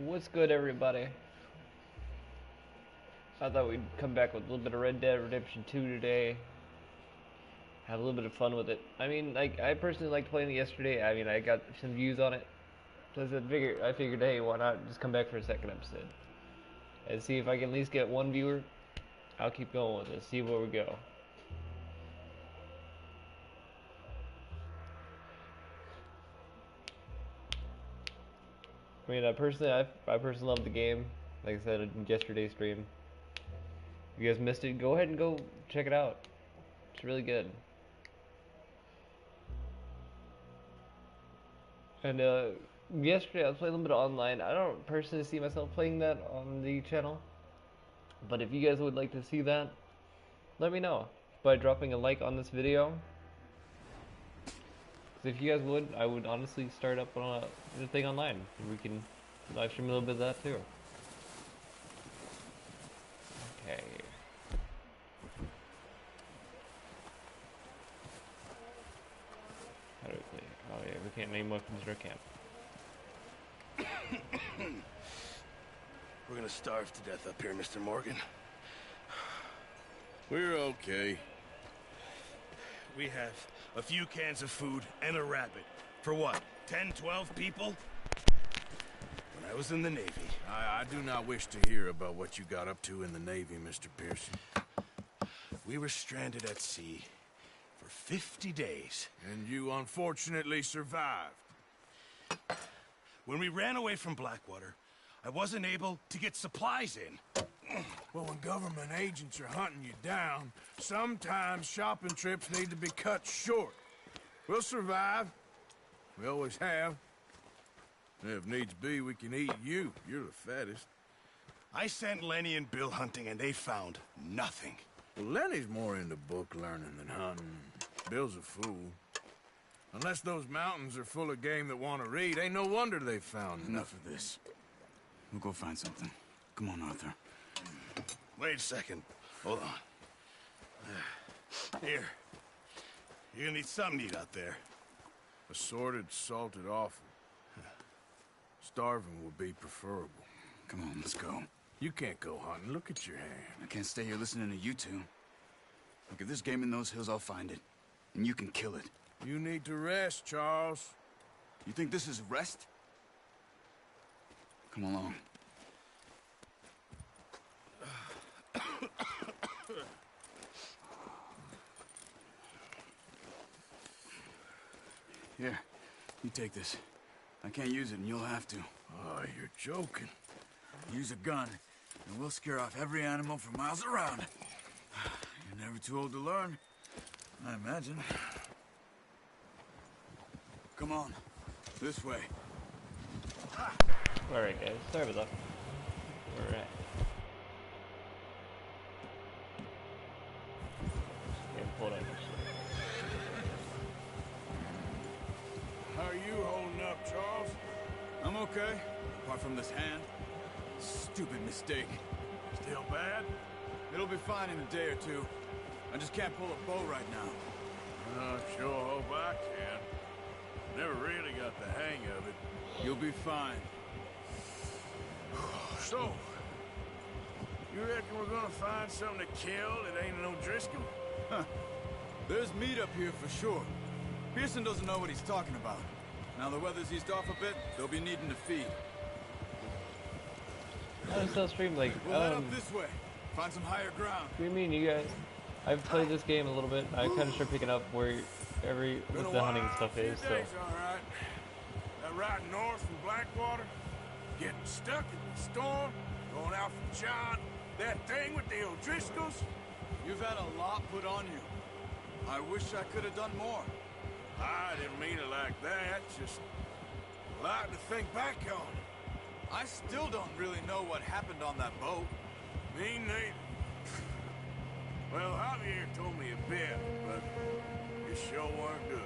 What's good, everybody? I thought we'd come back with a little bit of Red Dead Redemption 2 today. Have a little bit of fun with it. I mean, like, I personally liked playing it yesterday. I mean, I got some views on it. So I figured, hey, why not just come back for a second episode and see if I can at least get one viewer. I'll keep going with it. See where we go. I mean, I personally love the game. Like I said in yesterday's stream. If you guys missed it, go ahead and go check it out. It's really good. And yesterday I was playing a little bit of online. I don't personally see myself playing that on the channel, but if you guys would like to see that, let me know by dropping a like on this video. Because if you guys would, I would honestly start up on a thing online. We can live stream a little bit of that too. Okay. How do we play? Oh yeah, we can't name weapons in our camp. We're gonna starve to death up here, Mr. Morgan. We're okay. We have a few cans of food and a rabbit. For what, 10, 12 people? When I was in the Navy. I do not wish to hear about what you got up to in the Navy, Mr. Pearson. We were stranded at sea for 50 days. And you unfortunately survived. When we ran away from Blackwater, I wasn't able to get supplies in. Well, when government agents are hunting you down, sometimes shopping trips need to be cut short. We'll survive. We always have. And if needs be, we can eat you. You're the fattest. I sent Lenny and Bill hunting, and they found nothing. Well, Lenny's more into book learning than hunting. Bill's a fool. Unless those mountains are full of game that want to read, ain't no wonder they found Enough of this. We'll go find something. Come on, Arthur. Wait a second. Hold on. Here. You're gonna need something to eat out there. Assorted, salted offal. Starving would be preferable. Come on, let's go. You can't go hunting. Look at your hand. I can't stay here listening to you two. Look, if there's game in those hills, I'll find it. And you can kill it. You need to rest, Charles. You think this is rest? Come along. Here, you take this. I can't use it, and you'll have to. Oh, you're joking. Use a gun, and we'll scare off every animal for miles around. You're never too old to learn, I imagine. Come on, this way. Alright guys, sorry about that. Alright. Yeah, hold on. How are you holding up, Charles? I'm okay, apart from this hand. Stupid mistake. Still bad? It'll be fine in a day or two. I just can't pull a bow right now. I sure hope I can. Never really got the hang of it. You'll be fine. So, you reckon we're gonna find something to kill that ain't no Driscoll? Huh. There's meat up here for sure. Pearson doesn't know what he's talking about. Now the weather's eased off a bit, they'll be needing to feed. I still stream like, We'll head up this way. Find some higher ground. what do you mean, you guys? I've played this game a little bit. I kind of start picking up where what the hunting stuff is, so. All right. That ride north from Blackwater, getting stuck in the storm, going out from John, that thing with the O'Driscolls. You've had a lot put on you. I wish I could have done more. I didn't mean it like that, just a lot to think back on. I still don't really know what happened on that boat. Me neither. Well, Javier told me a bit, but it sure weren't good.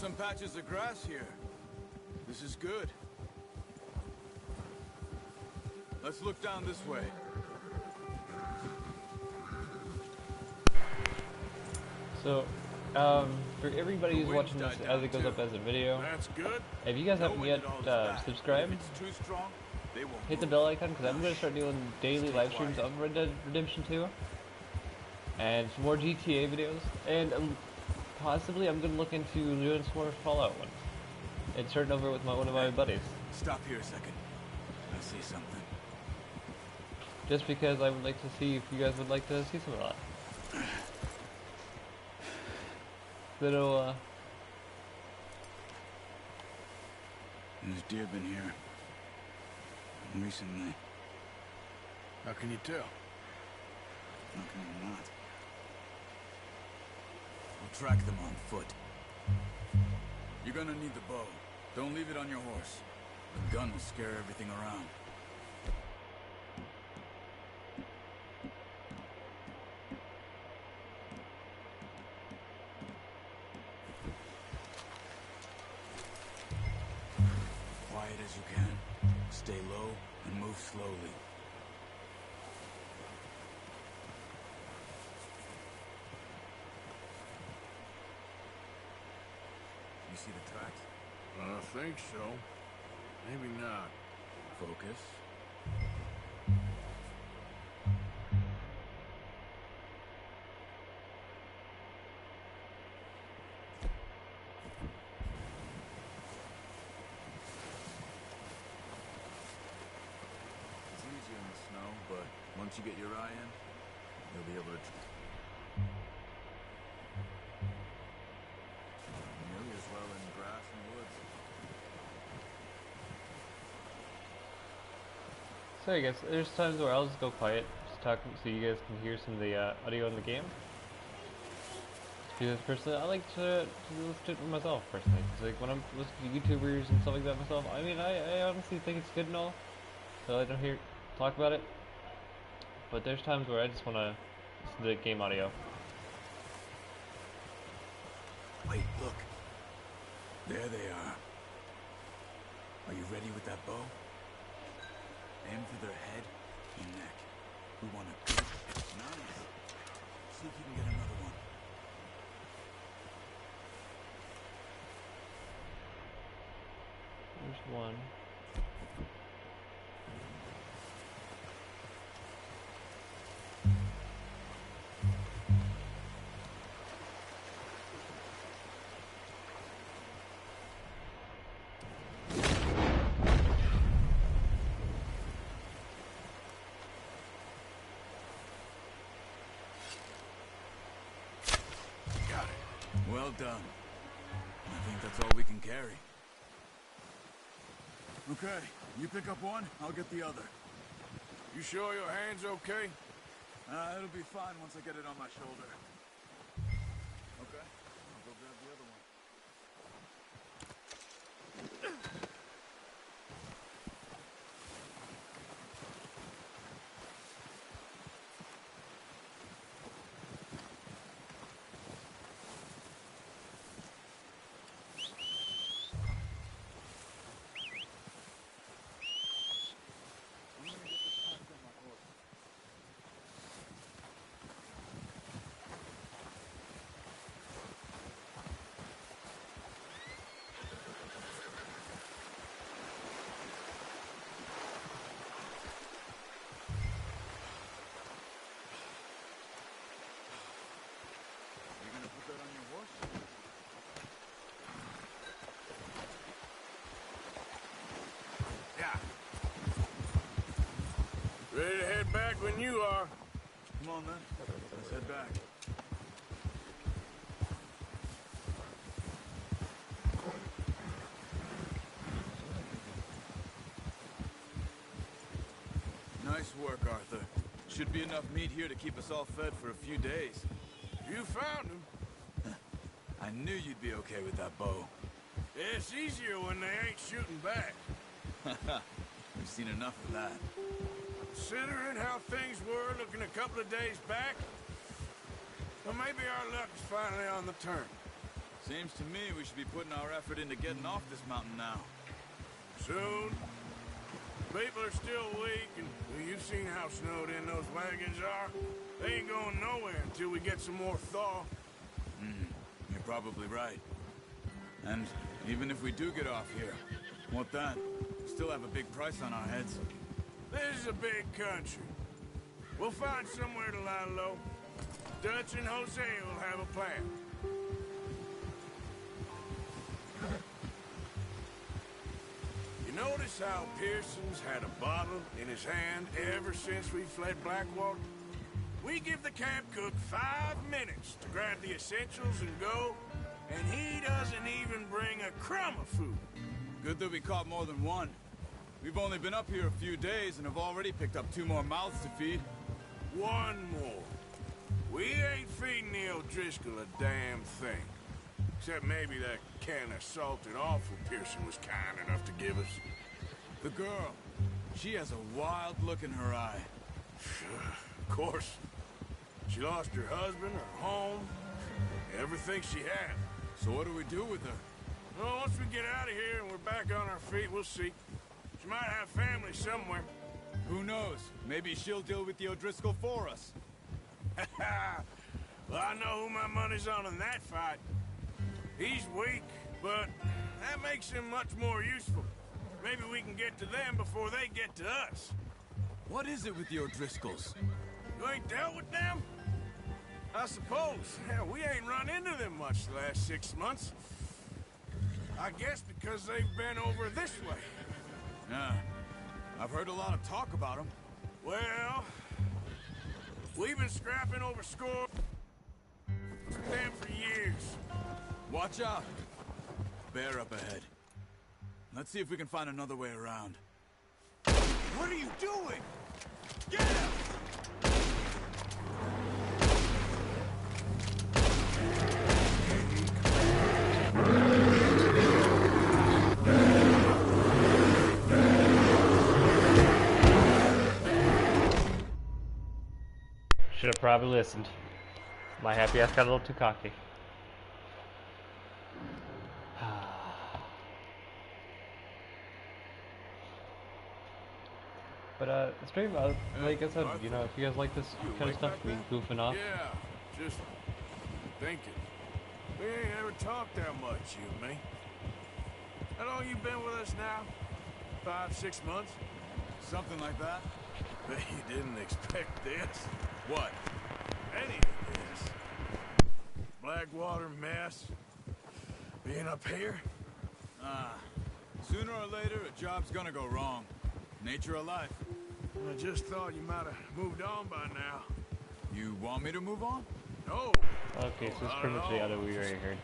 some patches of grass here. This is good. Let's look down this way. So, for everybody who's watching this as it goes up as a video, That's good. if you guys haven't yet subscribed, hit the bell icon because I'm going to start doing daily live streams of Red Dead Redemption 2 and some more GTA videos, and possibly I'm going to look into doing some more Fallout ones and starting over with one of my buddies. Stop here a second. I see something. Just because I would like to see if you guys would like to see some of that. Little, There's deer been here. Recently. How can you tell? How can you not? We'll track them on foot. You're gonna need the bow. Don't leave it on your horse. The gun will scare everything around. Quiet as you can. Stay low and move slowly. You see the tracks? I think so. Maybe not. Focus. It's easier in the snow, but once you get your eye in, you'll be able to... Nearly as well in grass and woods. so I guess there's times where I'll just go quiet, just talk so you guys can hear some of the audio in the game. Because personally, I like to listen to it for myself personally. It's like when I'm listening to YouTubers and stuff like that myself, I mean, I honestly think it's good and all, so I don't hear talk about it. But there's times where I just want to listen to the game audio. Wait, look. There they are. Are you ready with that bow? Aim for their head and neck. We want a good... Nice. See if you can get another one. There's one. Got it. Well done. I think that's all we can carry. Okay, you pick up one, I'll get the other. You sure your hand's okay? It'll be fine once I get it on my shoulder. Okay, I'll go grab the other one. I'm gonna get this packed on my horse. You gonna put that on your horse? Yeah. Ready to head back when you are. Come on then, let's head back. Nice work, Arthur. Should be enough meat here to keep us all fed for a few days. You found him. I knew you'd be okay with that bow. It's easier when they ain't shooting back. We've seen enough of that. Considering how things were looking a couple of days back, well, maybe our luck's finally on the turn. Seems to me we should be putting our effort into getting off this mountain now. Soon. People are still weak, and well, you've seen how snowed in those wagons are. They ain't going nowhere until we get some more thaw. You're probably right. And even if we do get off here, what then? We still have a big price on our heads. This is a big country. We'll find somewhere to lie low. Dutch and Jose will have a plan. You notice how Pearson's had a bottle in his hand ever since we fled Blackwater? We give the camp cook 5 minutes to grab the essentials and go, and he doesn't even bring a crumb of food. Good that we caught more than one. We've only been up here a few days and have already picked up 2 more mouths to feed. 1 more. We ain't feeding the O'Driscoll a damn thing. Except maybe that can of salted offal Pearson was kind enough to give us. The girl, she has a wild look in her eye. Of course. She lost her husband, her home, everything she had. So what do we do with her? Well, once we get out of here and we're back on our feet, we'll see. She might have family somewhere. Who knows? Maybe she'll deal with the O'Driscoll for us. Well, I know who my money's on in that fight. He's weak, but that makes him much more useful. Maybe we can get to them before they get to us. What is it with the O'Driscolls? You ain't dealt with them? I suppose. Hell, we ain't run into them much the last 6 months. I guess because they've been over this way. Yeah. I've heard a lot of talk about them. Well, we've been scrapping over score with them for years. Watch out! Bear up ahead. Let's see if we can find another way around. What are you doing? Get him! Should have probably listened. My happy ass got a little too cocky. But stream, like I said, you know, if you guys like this kind of stuff, me goofing off. Yeah, just thinking. We ain't ever talked that much, you and me. How long you been with us now? 5, 6 months? Something like that? Bet you didn't expect this. What? Any of this. Blackwater mess. Being up here? Sooner or later, a job's gonna go wrong. Nature of life. I just thought you might have moved on by now. You want me to move on? No. Okay, so it's pretty much the other we already heard.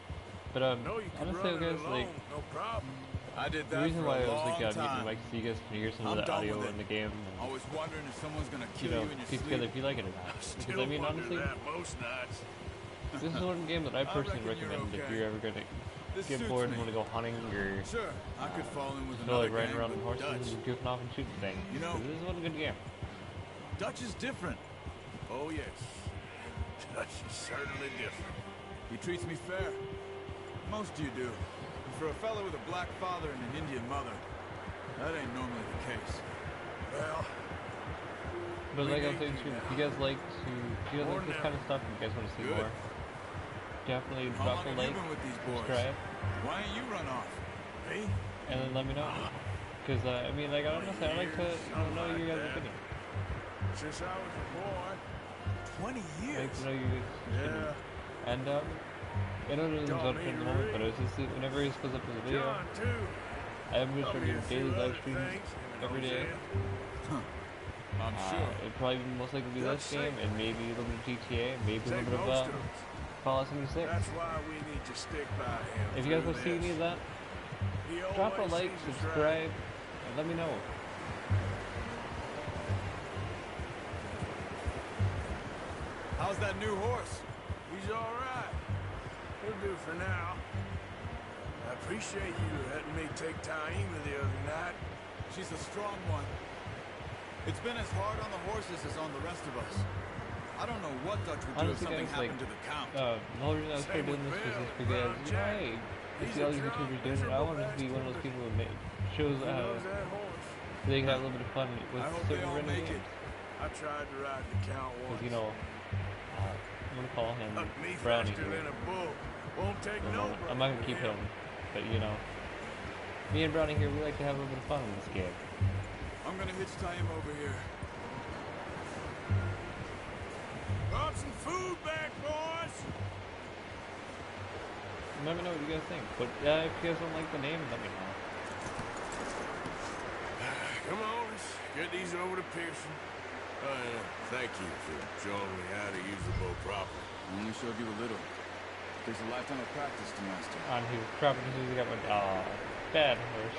But No, you can honestly, run it guys, alone, like no problem. I did the that reason for why a I was long thinking I'd get time. the mic so you guys can hear some I'm of the done audio with it. in the game, Always wondering if someone's gonna and, kill you know, you in your piece together sleep. if you like it or not. Because Still I mean, wonder honestly, that most nights. this is one game that I personally reckon you're recommend if okay. you're ever gonna This get suits bored and me. want to go hunting or Sure, I could fall in with feel another like riding gang, around on but horses Dutch. and goofing off and shooting things. You know- This is one good game. Dutch is different. Oh, yes. Dutch is certainly different. He treats me fair. Most of you do. And for a fellow with a black father and an Indian mother, that ain't normally the case. Well, But We like I'm need saying, you too, now. if you guys like this More kind now. of stuff, and you guys want to see Good. more, definitely How drop long a have like, you been with these boys? subscribe, Why ain't you run off? me? and then let me know. Because I mean, like honestly, I like to know your guys' opinion. Since I was a boy. 20 I years? like to know your guys' opinion. Yeah. And I don't know if it's Don't up need at the to moment, read. but it's just whenever he goes up with a video, John, too. I'm gonna start Probably a doing few daily other live streams things, him and every day. Hosea. I'm sure. It'd probably most likely be this That's game, safe. and maybe a little bit of GTA, maybe a Take little bit most of of us. Fallout 76. That's why we need to stick by him. If you guys through want to see any this. of that, He drop a always like, sees us subscribe, and let me know. How's that new horse? He's all right. He'll do for now. I appreciate you letting me take Taima the other night. She's a strong one. It's been as hard on the horses as on the rest of us. I don't know what Dutch would do if Honestly, something guys, like, happened to the Count. the whole reason I started doing this was just because, you know, hey, I see all these YouTubers doing it. I want to be one of those people who shows Who knows that horse? they can have a little bit of fun with I hope they certain all random make it. games. I tried to ride the Count once. Because, you know, I'm going to call him Huck me Brownie faster here than a bull. Won't take for a no moment. I'm not going to keep him, but, you know, me and Brownie here, we like to have a little bit of fun in this game. I'm gonna hitch tie him over here. Brought some food back, boys. Let me know what you guys think. But if you guys don't like the name, let me know. Come on, let's get these over to Pearson. Thank you for showing me how to use the bow properly. I only showed you a little. It takes a lifetime of practice to master. On his property, he got one. Bad horse.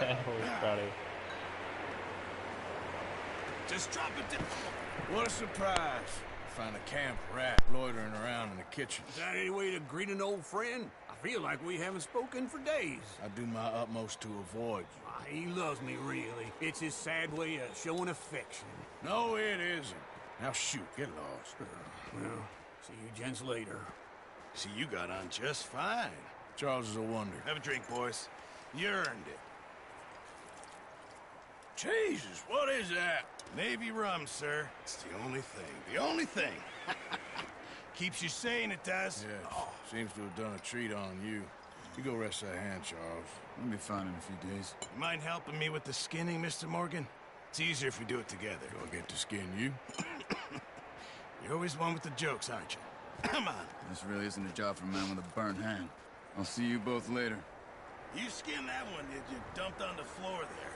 Bad horse, Brownie. Just drop it down. What a surprise. Find a camp rat loitering around in the kitchen. Is that any way to greet an old friend? I feel like we haven't spoken for days. I do my utmost to avoid you. He loves me, really. It's his sad way of showing affection. No, it isn't. Now shoot, get lost. Well, see you gents later. See, you got on just fine. Charles is a wonder. Have a drink, boys. You earned it. Jesus, what is that? Navy rum, sir. It's the only thing. The only thing. Keeps you sane, it does. Yeah, seems to have done a treat on you. You go rest that hand, Charles. I'll be fine in a few days. You mind helping me with the skinning, Mr. Morgan? It's easier if we do it together. Do I get to skin you? You're always one with the jokes, aren't you? Come on. This really isn't a job for a man with a burnt hand. I'll see you both later. You skinned that one, did you? Dumped on the floor there.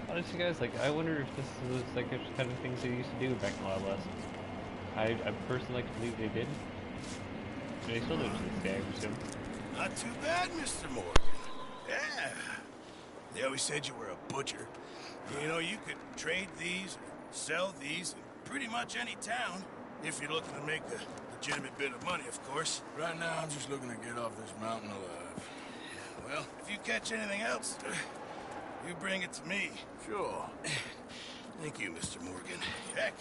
Honestly, guys, like, I wonder if this was like the kind of things they used to do back in Wild West. I personally like to believe they did. But they still do it to this day, I presume. Not too bad, Mr. Morgan. Yeah. They always said you were a butcher. You know, you could trade these, sell these, in pretty much any town, if you're looking to make a legitimate bit of money, of course. Right now, I'm just looking to get off this mountain alive. Well, if you catch anything else, you bring it to me. Sure. Thank you, Mr. Morgan. Heck,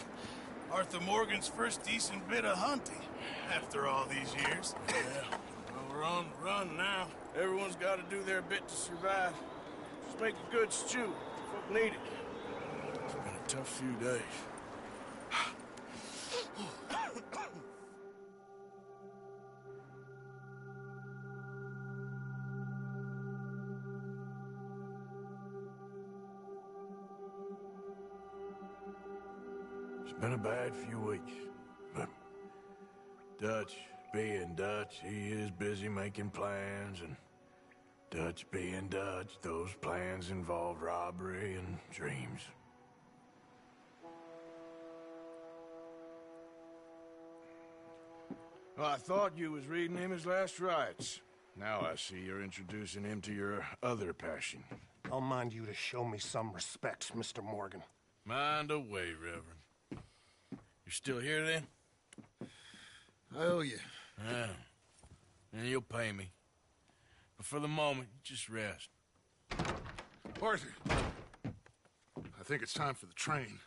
Arthur Morgan's first decent bit of hunting, after all these years. Yeah. Well, we're on the run now. Everyone's got to do their bit to survive. Just make a good stew. Folk need it. It's been a tough few days. It's been a bad few weeks, but Dutch being Dutch, he is busy making plans, and Dutch being Dutch, those plans involve robbery and dreams. Well, I thought you was reading him his last rites. Now I see you're introducing him to your other passion. I'll mind you to show me some respect, Mr. Morgan. Mind away, Reverend. You still here, then? I owe you. Yeah. And you'll pay me. But for the moment, just rest. Arthur, I think it's time for the train.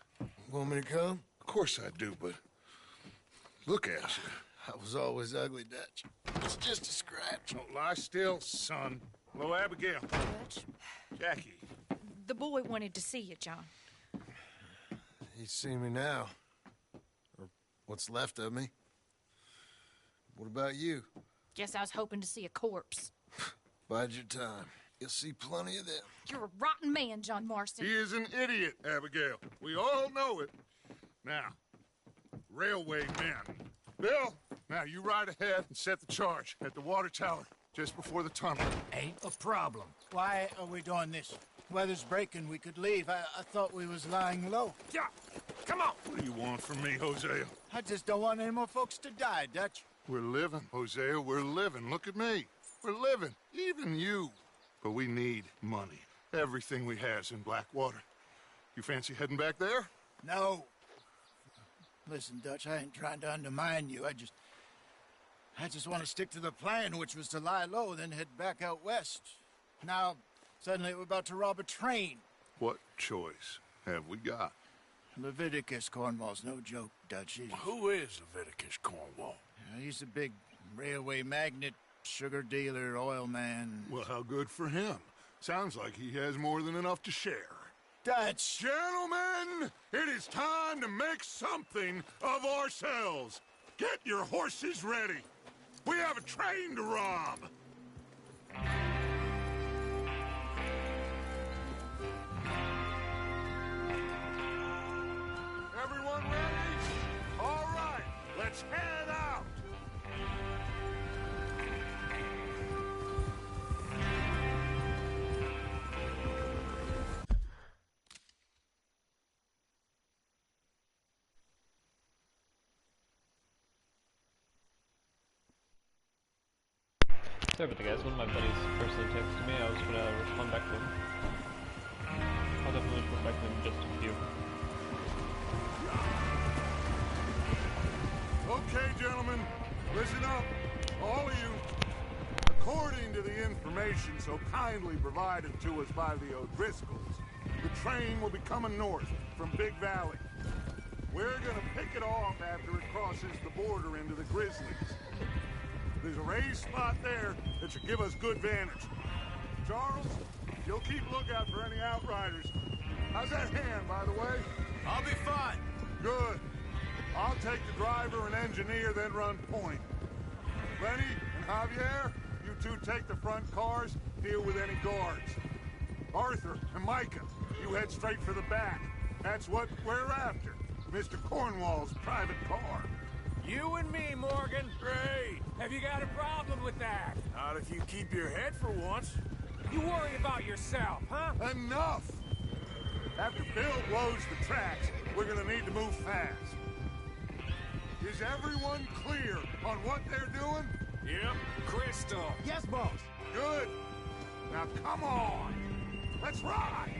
Want me to come? Of course I do, but look at you. I was always ugly, Dutch. It's just a scratch. Don't lie still, son. Hello, Abigail. Dutch, Jackie. the boy wanted to see you, John. He's seen me now. Or what's left of me. What about you? Guess I was hoping to see a corpse. Bide your time. You'll see plenty of them. You're a rotten man, John Marston. He is an idiot, Abigail. We all know it. Now, railway men. Bill, now you ride ahead and set the charge at the water tower just before the tunnel. Ain't a problem. Why are we doing this? Weather's breaking. We could leave. I thought we was lying low. Yeah, come on. What do you want from me, Hosea? I just don't want any more folks to die, Dutch. We're living, Hosea. We're living. Look at me. We're living. Even you. But we need money. Everything we has in Blackwater. You fancy heading back there? No. Listen, Dutch, I ain't trying to undermine you. I just want to stick to the plan, which was to lie low, then head back out west. Now, Suddenly we're about to rob a train. What choice have we got? Leviticus Cornwall's no joke, Dutch. Who is Leviticus Cornwall? He's a big railway magnate, sugar dealer, oil man. Well, how good for him. Sounds like he has more than enough to share. Dutch! Gentlemen, it is time to make something of ourselves. Get your horses ready. We have a train to rob. Everyone ready? All right, let's head out. Sorry about that, guys. One of my buddies personally texted me. I was gonna respond back to him. I'll definitely respond back to him in just a few. Okay, gentlemen, listen up, all of you. According to the information so kindly provided to us by the O'Driscolls, the train will be coming north from Big Valley. We're gonna pick it off after it crosses the border into the Grizzlies. There's a raised spot there that should give us good vantage. Charles, you'll keep lookout for any outriders. How's that hand, by the way? I'll be fine. Good. I'll take the driver and engineer, then run point. Lenny and Javier, you two take the front cars, deal with any guards. Arthur and Micah, you head straight for the back. That's what we're after. Mr. Cornwall's private car. You and me, Morgan. Great. Have you got a problem with that? Not if you keep your head for once. You worry about yourself, huh? Enough! After Bill blows the tracks, we're gonna need to move fast. Is everyone clear on what they're doing? Yep. Crystal. Yes, boss. Good. Now come on. Let's ride.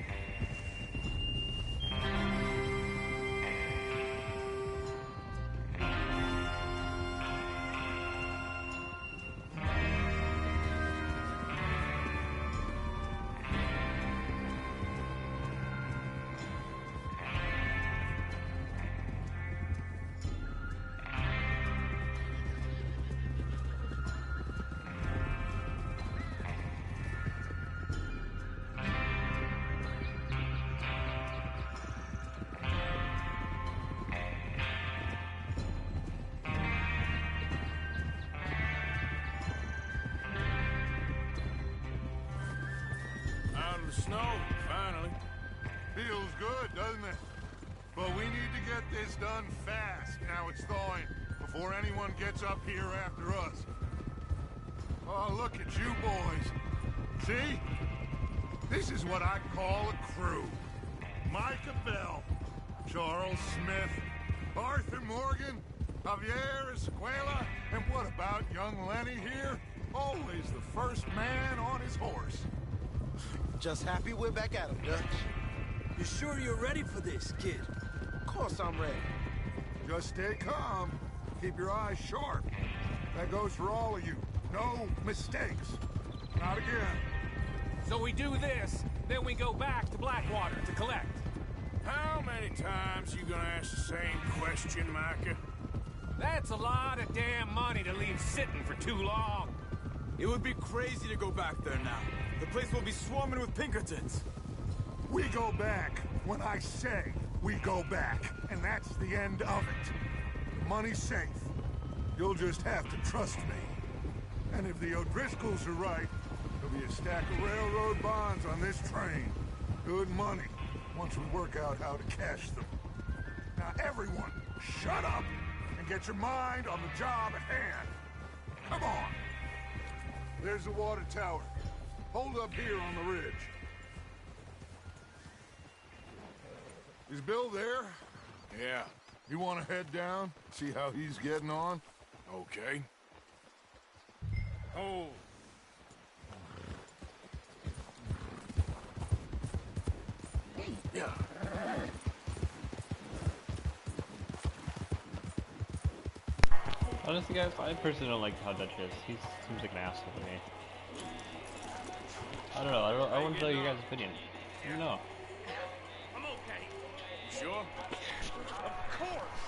Out of the snow, finally. Feels good, doesn't it? But we need to get this done fast, now it's thawing, before anyone gets up here after us. Oh, look at you boys. See? This is what I call a crew. Micah Bell, Charles Smith, Arthur Morgan, Javier Escuela, and what about young Lenny here? Always the first man on his horse. Just happy we're back at him, Dutch. You sure you're ready for this, kid? Of course I'm ready. Just stay calm. Keep your eyes sharp. That goes for all of you. No mistakes. Not again. So we do this, then we go back to Blackwater to collect. How many times you gonna ask the same question, Micah? That's a lot of damn money to leave sitting for too long. It would be crazy to go back there now. The place will be swarming with Pinkertons. We go back when I say we go back, and that's the end of it. The money's safe. You'll just have to trust me. And if the O'Driscolls are right, there'll be a stack of railroad bonds on this train. Good money, once we work out how to cash them. Now everyone, shut up and get your mind on the job at hand. Come on. There's the water tower. Hold up here on the ridge. Is Bill there? Yeah. You want to head down, see how he's getting on? Okay. Oh. Yeah. Honestly, guys, I personally don't like how Dutch is. He seems like an asshole to me. I don't know. I want to know your guys' opinion. I don't know. I'm okay. Sure? Of course.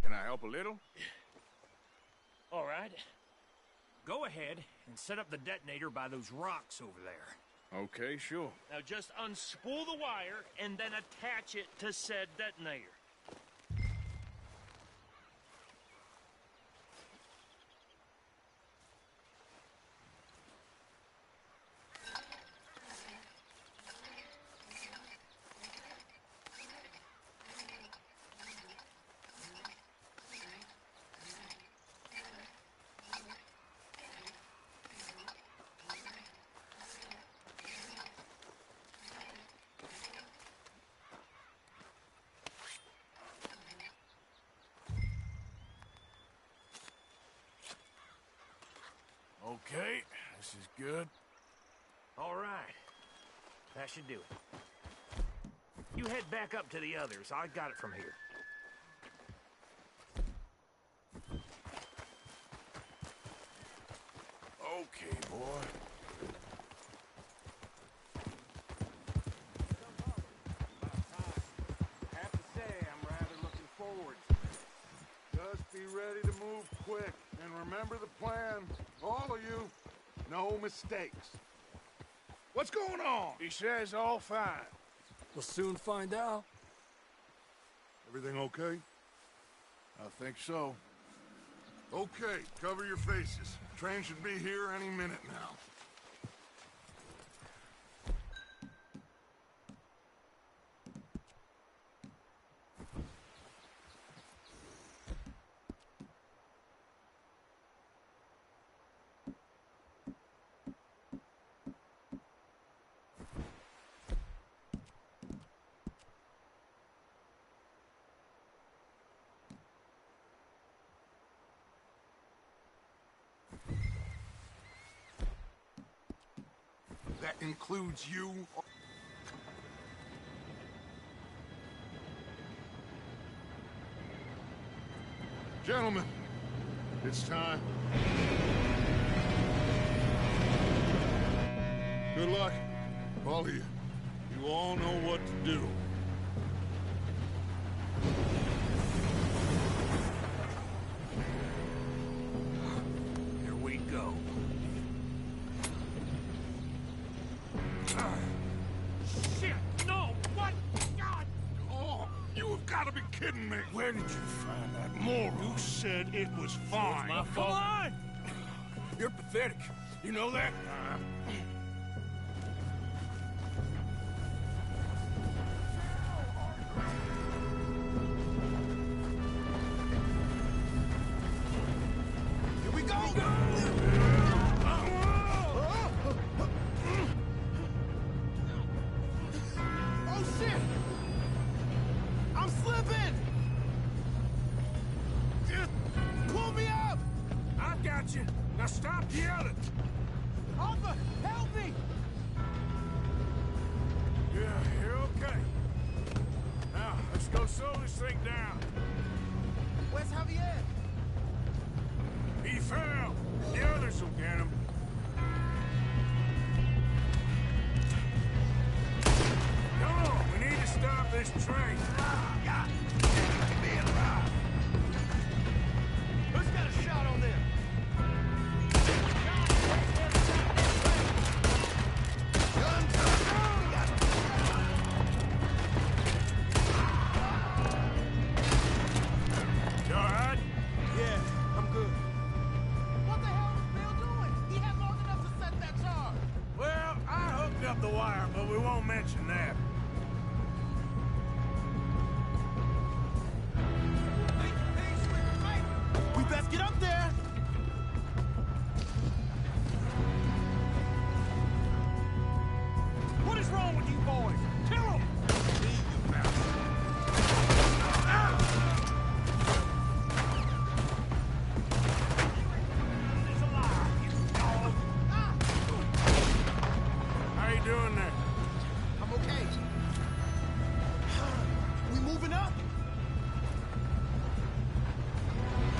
Can I help a little? All right. Go ahead and set up the detonator by those rocks over there. Okay, sure. Now just unspool the wire and then attach it to said detonator. Okay, this is good. All right. That should do it. You head back up to the others. I got it from here. Okay, boy. Have to say, I'm rather looking forward to it. Just be ready to move quick, and remember the plan. All of you, no mistakes. What's going on? He says all fine. We'll soon find out. Everything okay? I think so. Okay, cover your faces. Train should be here any minute now. That includes you. Gentlemen, it's time. Good luck, all of you. You all know what to do. Here we go. Shit! No! What? God! Oh, you have got to be kidding me. Where did you find that moron? You said it was fine. my Come fault. on! You're pathetic. You know that? Here we go! Oh, shit! I'm slipping! Just pull me up! I've got you. Now stop yelling. Arthur, help me! Yeah, you're okay. Now, let's go slow this thing down. Where's Javier? He fell. The others will get him. Come on, we need to stop this train. Who's got a shot on them? You all right? Yeah, I'm good. What the hell is Bill doing? He had long enough to set that charge. Well, I hooked up the wire, but we won't mention that. We best get up there. What is wrong with you boys? Kill him! How you doing there? I'm okay. We moving up?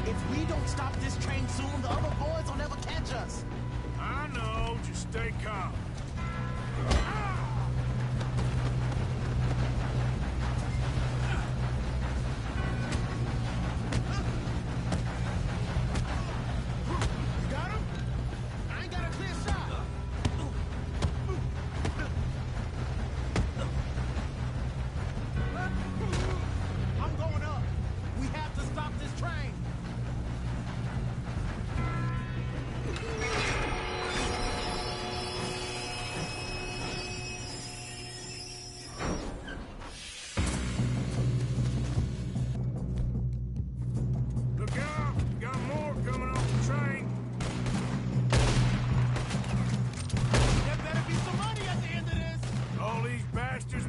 If we don't stop this train soon, the other boys will never catch us. I know. Just stay calm.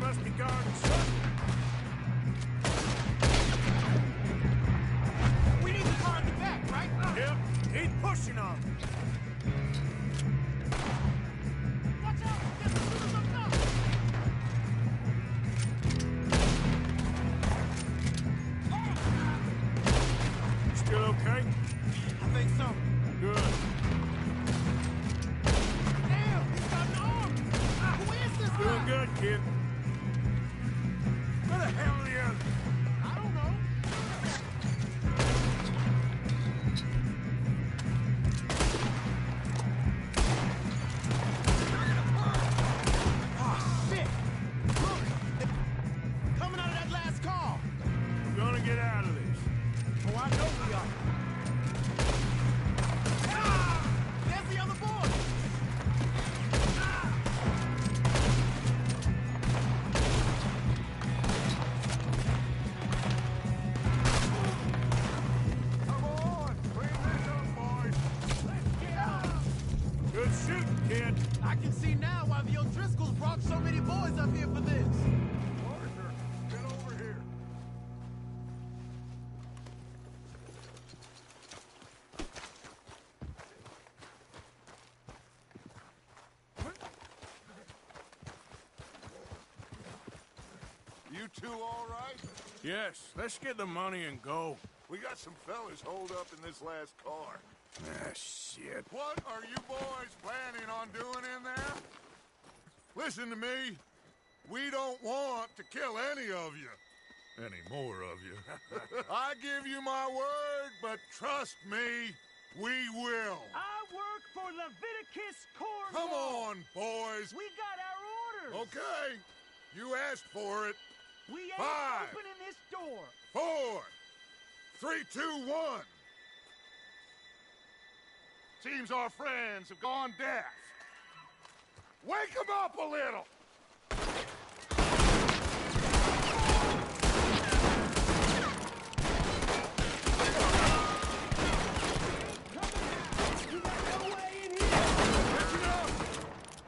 must be guarding something. We need the car in the back, right? Yep, keep pushing on. Watch out! There's a shooter up top! Still okay? I think so. Good. Damn, he's got an arm! Who is this Doing guy? good, kid. Where the hell are the others? I don't know. Oh, shit! Look! Coming out of that last car! We're gonna get out of this. Oh, I know we are. Ah! There's the other boy! Come on, clean this up, boys. Let's get out! Good shooting, kid. I can see now why the O'Driscolls brought so many boys up here for this. Arthur, get over here. You two all right? Yes, let's get the money and go. We got some fellas holed up in this last car. Ah, shit. What are you boys planning on doing in there? Listen to me. We don't want to kill any of you. Any more of you. I give you my word, but trust me, we will. I work for Leviticus Corps. Come on, boys. We got our orders. Okay. You asked for it. We ain't 5, opening this door. 4, 3, 2, 1. Seems our friends have gone deaf. Wake them up a little.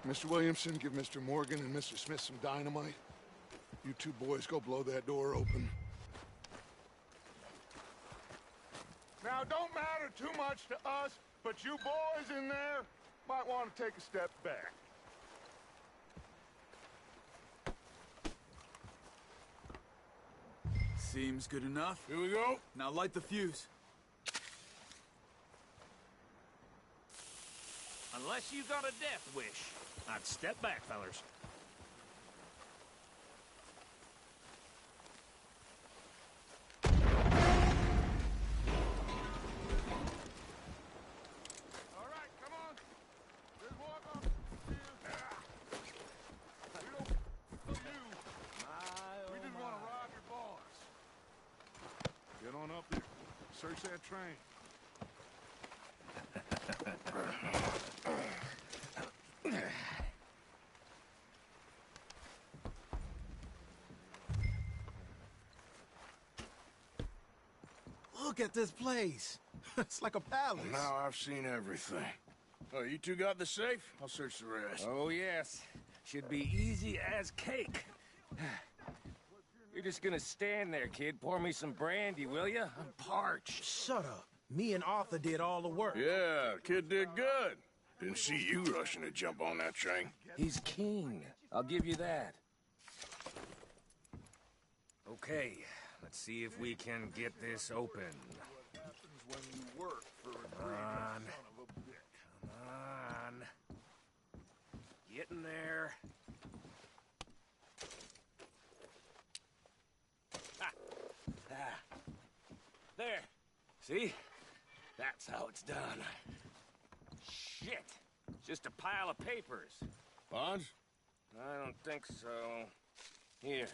Mr. Williamson, give Mr. Morgan and Mr. Smith some dynamite. You two boys go blow that door open. Now, don't matter too much to us, but you boys in there might want to take a step back. Seems good enough. Here we go. Now light the fuse. Unless you got a death wish, I'd step back, fellers. All right, come on. Just walk up. We don't you. We just want to rob your boss. Get on up there. Search that train. Look at this place. It's like a palace. Now I've seen everything. Oh, you two got the safe? I'll search the rest. Oh, yes. Should be easy as cake. You're just gonna stand there, kid. Pour me some brandy, will you? I'm parched. Shut up. Me and Arthur did all the work. Yeah, kid did good. Didn't see you rushing to jump on that train. He's king. I'll give you that. Okay, let's see if we can get this open. Happens when you work for a Come on. son of a bitch. Come on. Get in there. Ah. Ah. There. See? That's how it's done. Shit. Just a pile of papers. Bonds? I don't think so. Here.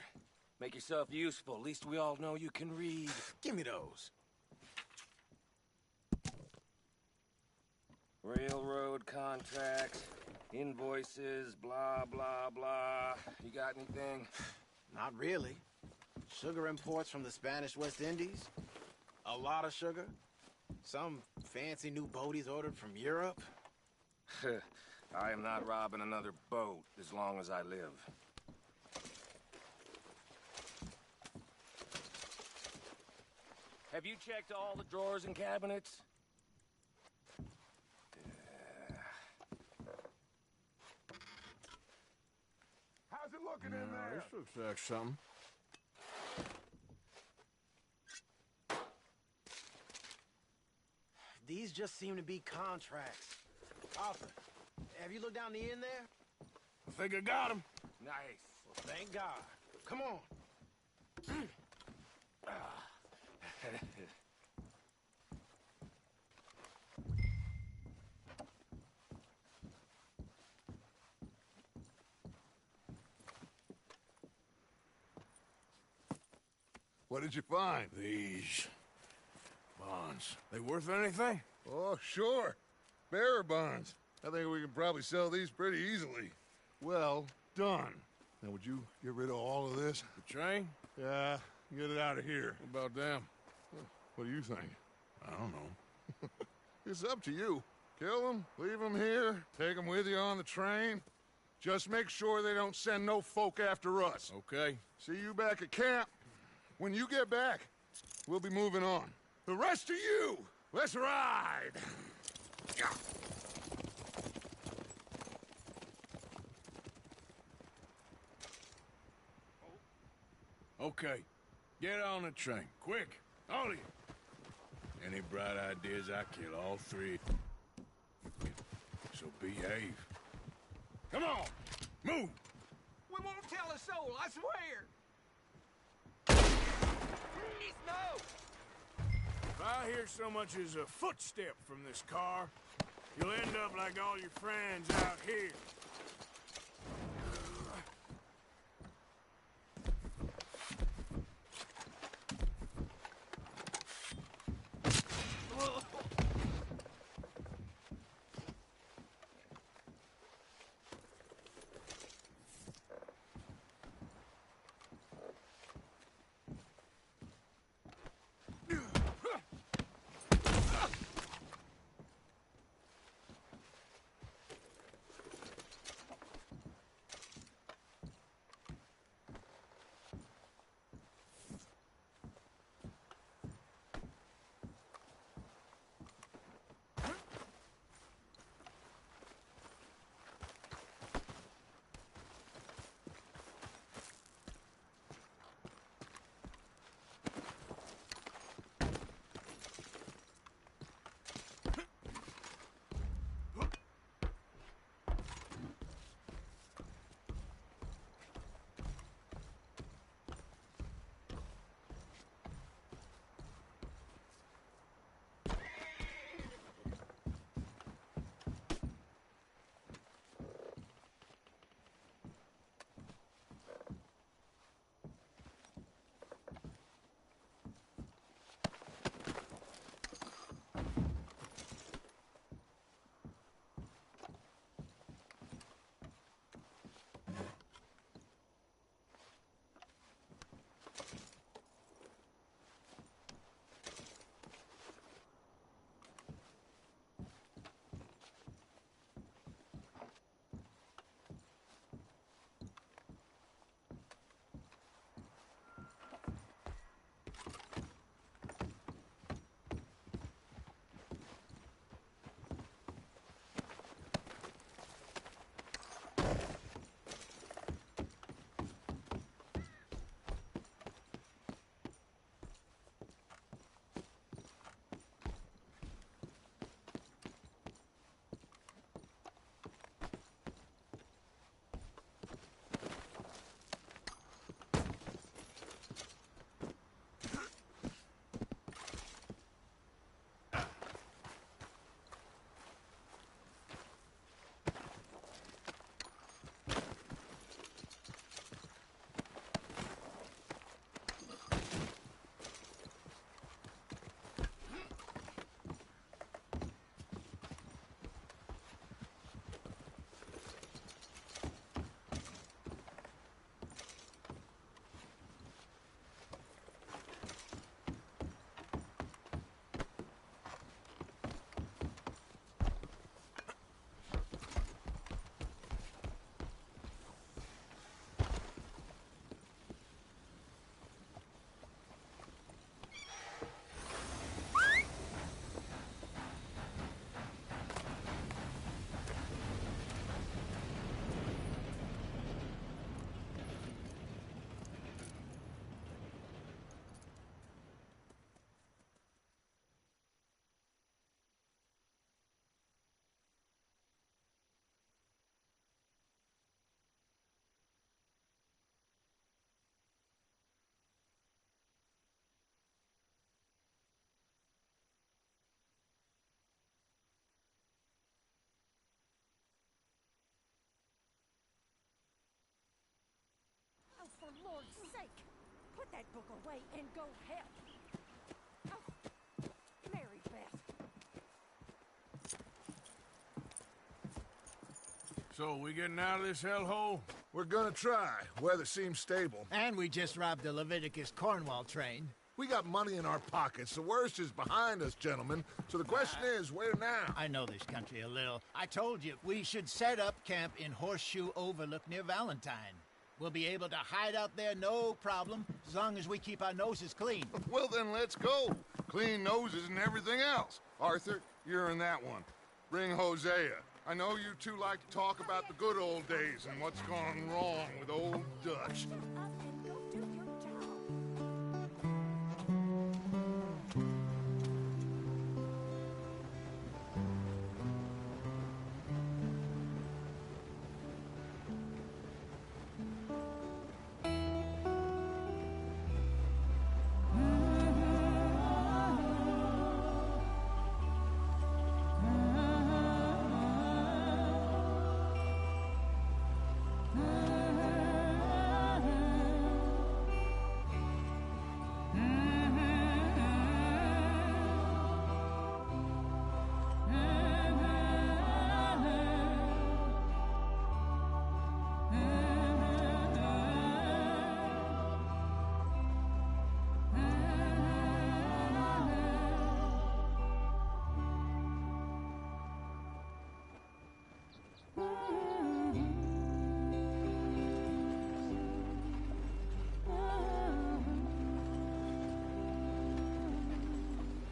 Make yourself useful. At least we all know you can read. Give me those. Railroad contracts, invoices, blah, blah, blah. You got anything? Not really. Sugar imports from the Spanish West Indies. A lot of sugar. Some fancy new boat he's ordered from Europe. I am not robbing another boat as long as I live. Have you checked all the drawers and cabinets? How's it looking in there? This looks like something. These just seem to be contracts. Arthur, have you looked down the end there? I think I got him. Nice. Well, thank God. Come on. What did you find? These bonds. They worth anything? Oh, sure. Bearer bonds. I think we can probably sell these pretty easily. Well done. Now, would you get rid of all of this? The train? Yeah, get it out of here. What about them? What do you think? I don't know. It's up to you. Kill them, leave them here, take them with you on the train. Just make sure they don't send no folk after us. Okay. See you back at camp. When you get back, we'll be moving on. The rest of you, let's ride! Okay. Get on the train. Quick. All of you. Any bright ideas, I kill all three. So behave. Come on! Move! We won't tell a soul, I swear! Please, no! If I hear so much as a footstep from this car, you'll end up like all your friends out here. that book away and go help. Oh, Mary Beth. So, we getting out of this hellhole? We're gonna try. Weather seems stable. And we just robbed the Leviticus Cornwall train. We got money in our pockets. The worst is behind us, gentlemen. So the question is, where now? I know this country a little. I told you, we should set up camp in Horseshoe Overlook near Valentine. We'll be able to hide out there, no problem, as long as we keep our noses clean. Well, then let's go. Clean noses and everything else. Arthur, you're in that one. Bring Hosea. I know you two like to talk about the good old days and what's gone wrong with old Dutch.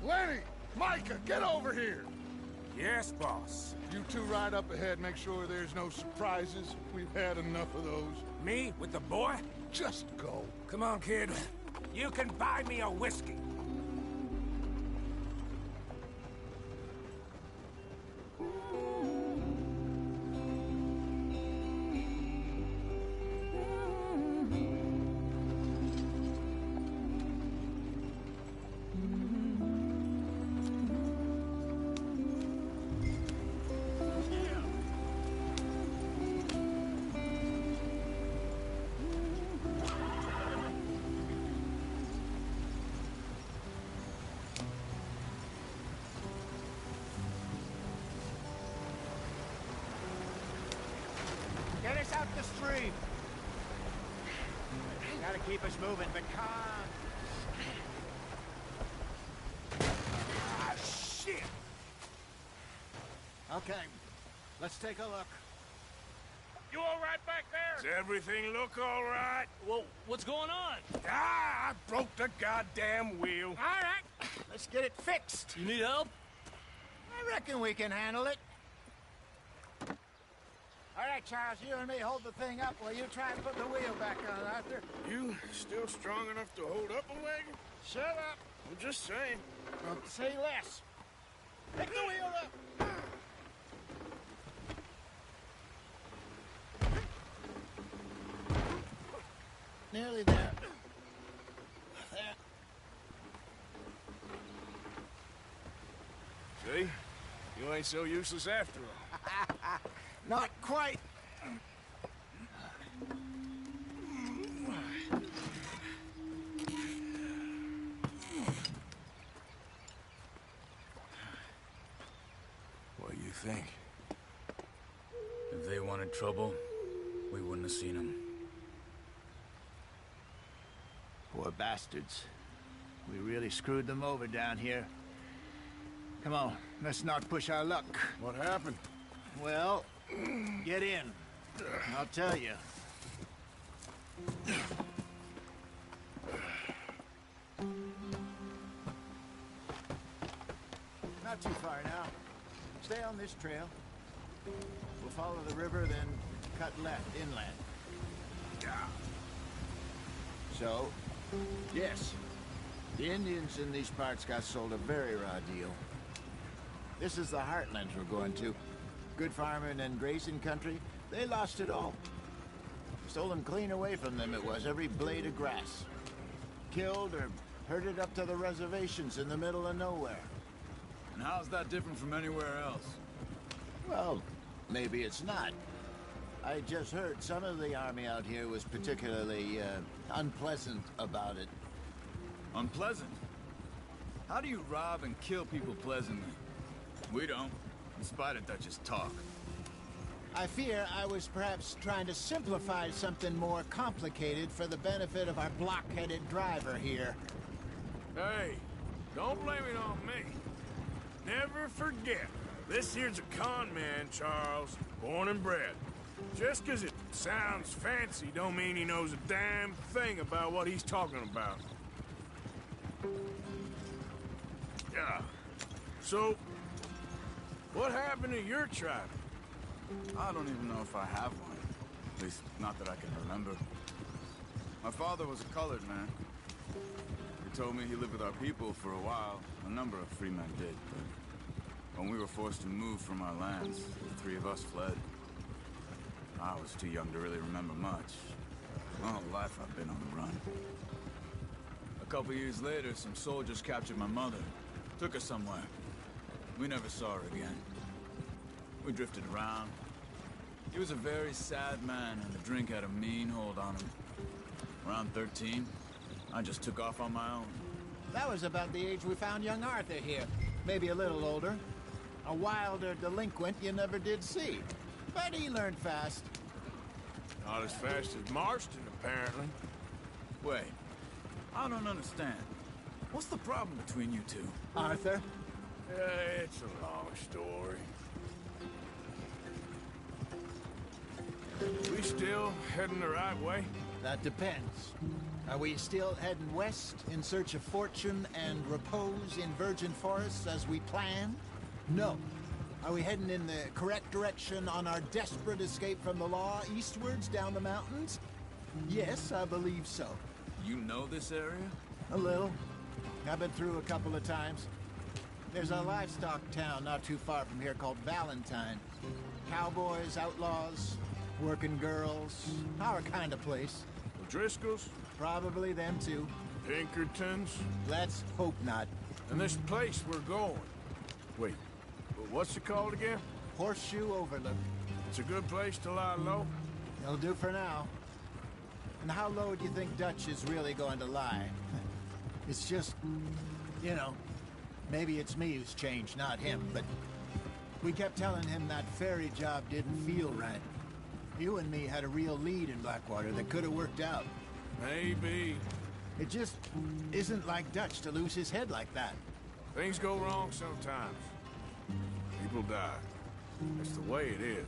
Lenny! Micah, get over here! Yes, boss. You two ride up ahead, make sure there's no surprises. We've had enough of those. Me? With the boy? Just go. Come on, kid. You can buy me a whiskey. Get us out the stream. Gotta keep us moving, but calm. Ah, shit! Okay, let's take a look. You all right back there? Does everything look all right? Well, what's going on? Ah, I broke the goddamn wheel. All right, let's get it fixed. You need help? I reckon we can handle it. All right, Charles, you and me hold the thing up while you try and put the wheel back on, Arthur. You still strong enough to hold up a wagon? Shut up. I'm just saying. Well, say less. Pick the wheel up. Nearly there. There. See? You ain't so useless after all. Not quite. What do you think? If they wanted trouble, we wouldn't have seen them. Poor bastards. We really screwed them over down here. Come on, let's not push our luck. What happened? Well, get in. I'll tell you. Not too far now. Stay on this trail. We'll follow the river, then cut left inland. So, yes, the Indians in these parts got sold a very raw deal. This is the heartlands we're going to. Good farming and grazing country, they lost it all. Stolen clean away from them it was, every blade of grass. Killed or herded up to the reservations in the middle of nowhere. And how's that different from anywhere else? Well, maybe it's not. I just heard some of the army out here was particularly, unpleasant about it. Unpleasant? How do you rob and kill people pleasantly? We don't, in spite of Dutch's talk. I fear I was perhaps trying to simplify something more complicated for the benefit of our block-headed driver here. Hey, don't blame it on me. Never forget, this here's a con man, Charles, born and bred. Just 'cause it sounds fancy don't mean he knows a damn thing about what he's talking about. Yeah. So, what happened to your tribe? I don't even know if I have one. At least, not that I can remember. My father was a colored man. He told me he lived with our people for a while. A number of free men did, but when we were forced to move from our lands, the three of us fled. I was too young to really remember much. My whole life I've been on the run. A couple years later, some soldiers captured my mother. Took her somewhere. We never saw her again. We drifted around. He was a very sad man, and the drink had a mean hold on him. Around 13, I just took off on my own. That was about the age we found young Arthur here. Maybe a little older. A wilder delinquent you never did see. But he learned fast. Not as fast as Marston, apparently. Wait, I don't understand. What's the problem between you two? Arthur? It's a long story. We still heading the right way? That depends. Are we still heading west in search of fortune and repose in virgin forests as we planned? No. Are we heading in the correct direction on our desperate escape from the law eastwards down the mountains? Yes, I believe so. You know this area? A little. I've been through a couple of times. There's a livestock town not too far from here called Valentine. Cowboys, outlaws, working girls, our kind of place. O'Driscolls? Probably them too. Pinkertons? Let's hope not. And this place we're going. Wait, what's it called again? Horseshoe Overlook. It's a good place to lie low? It'll do for now. And how low do you think Dutch is really going to lie? It's just, you know, maybe it's me who's changed, not him, but we kept telling him that ferry job didn't feel right. You and me had a real lead in Blackwater that could have worked out. Maybe. It just isn't like Dutch to lose his head like that. Things go wrong sometimes. People die. That's the way it is.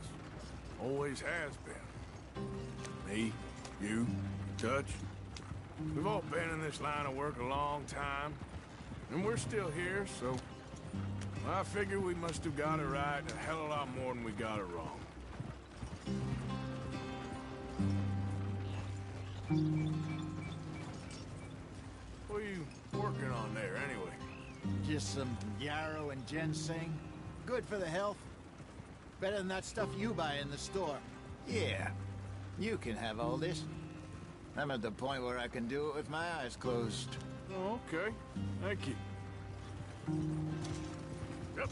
Always has been. Me, you, Dutch. We've all been in this line of work a long time. And we're still here, so... I figure we must have got it right a hell of a lot more than we got it wrong. What are you working on there, anyway? Just some yarrow and ginseng. Good for the health. Better than that stuff you buy in the store. Yeah, you can have all this. I'm at the point where I can do it with my eyes closed. Oh, okay. Thank you. Yep.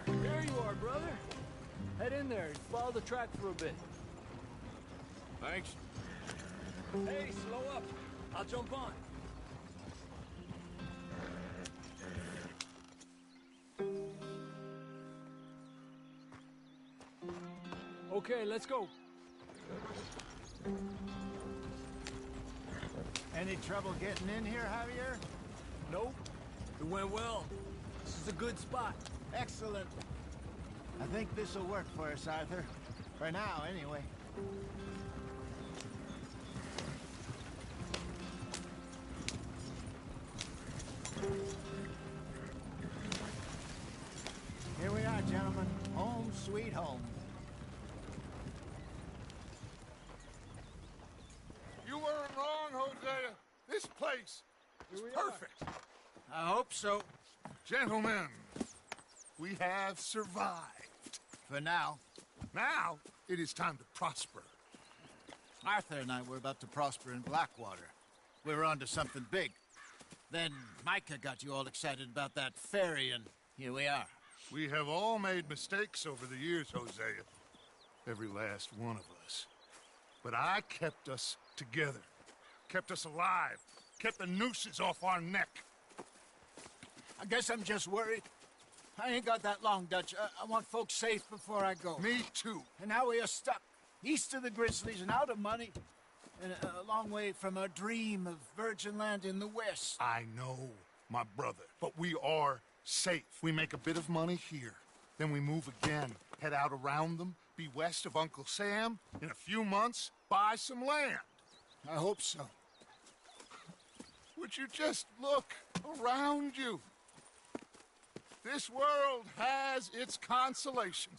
There you are, brother. Head in there and follow the track for a bit. Thanks. Hey, slow up. I'll jump on. Okay, let's go. Any trouble getting in here, Javier? Nope. It went well. This is a good spot. Excellent. I think this'll work for us, Arthur. For now, anyway. Here we are, gentlemen. Home sweet home. You weren't wrong, Hosea. This place is perfect. I hope so. Gentlemen, we have survived. For now. Now, it is time to prosper. Arthur and I were about to prosper in Blackwater. We were onto something big. Then Micah got you all excited about that ferry, and here we are. We have all made mistakes over the years, Hosea. Every last one of us. But I kept us together. Kept us alive. Kept the nooses off our neck. I guess I'm just worried. I ain't got that long, Dutch. I want folks safe before I go. Me too. And now we are stuck. East of the Grizzlies and out of money. And a long way from our dream of virgin land in the west. I know, my brother. But we are safe. We make a bit of money here. Then we move again. Head out around them. Be west of Uncle Sam. In a few months, buy some land. I hope so. Would you just look around you? This world has its consolations.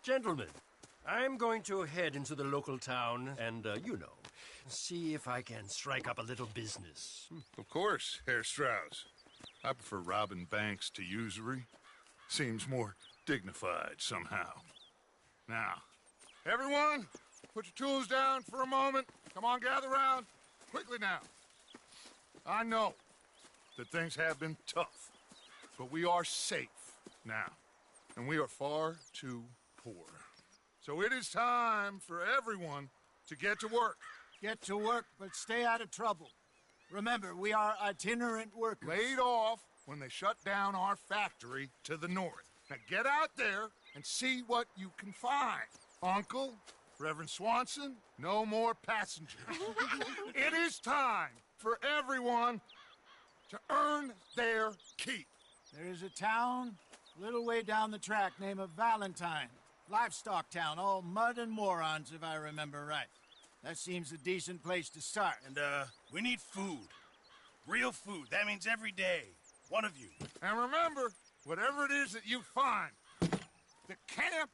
Gentlemen, I'm going to head into the local town and, see if I can strike up a little business. Of course, Herr Strauss. I prefer robbing banks to usury. Seems more dignified somehow. Now, everyone, put your tools down for a moment. Come on, gather round. Quickly now. I know that things have been tough, but we are safe now, and we are far too poor. So it is time for everyone to get to work. Get to work, but stay out of trouble. Remember, we are itinerant workers. Laid off when they shut down our factory to the north. Now get out there and see what you can find. Uncle, Reverend Swanson, no more passengers. It is time for everyone to earn their keep. There is a town a little way down the track named Valentine. Livestock town, all mud and morons, if I remember right. That seems a decent place to start. And, we need food. Real food. That means every day. One of you. And remember, whatever it is that you find, the camp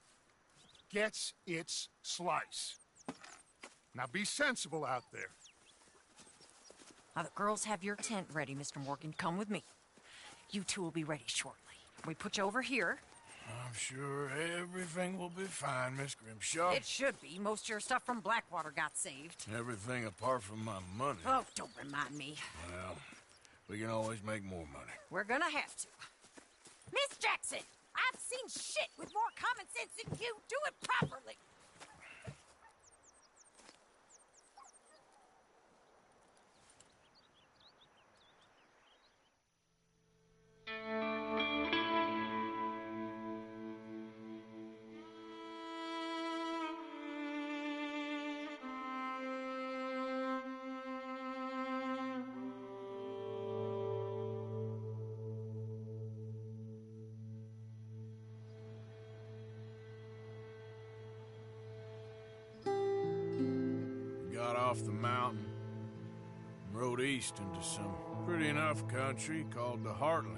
gets its slice. Now be sensible out there. Now, the girls have your tent ready, Mr. Morgan. Come with me. You two will be ready shortly. We put you over here. I'm sure everything will be fine, Miss Grimshaw. It should be. Most of your stuff from Blackwater got saved. Everything apart from my money. Oh, don't remind me. Well, we can always make more money. We're gonna have to. Miss Jackson, I've seen shit with more common sense than you. Do it properly. Got off the mountain and rode east into some pretty enough country called the Heartlands.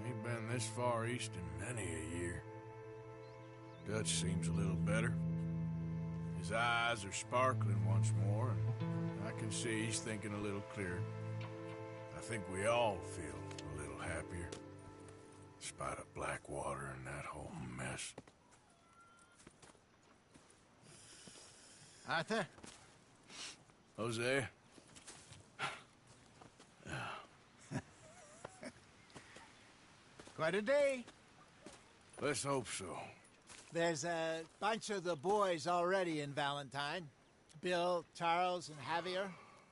Ain't been this far east in many a year. Dutch seems a little better. His eyes are sparkling once more, and I can see he's thinking a little clearer. I think we all feel a little happier, in spite of Blackwater and that whole mess. Arthur? Hosea? Quite a day. Let's hope so. There's a bunch of the boys already in Valentine. Bill, Charles, and Javier.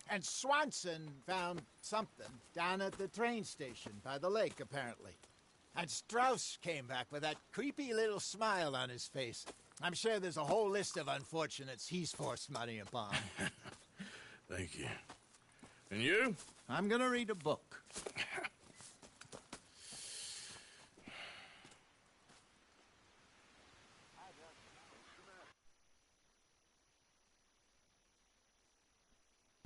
And Swanson found something down at the train station by the lake, apparently. And Strauss came back with that creepy little smile on his face. I'm sure there's a whole list of unfortunates he's forced money upon. Thank you. And you? I'm gonna read a book.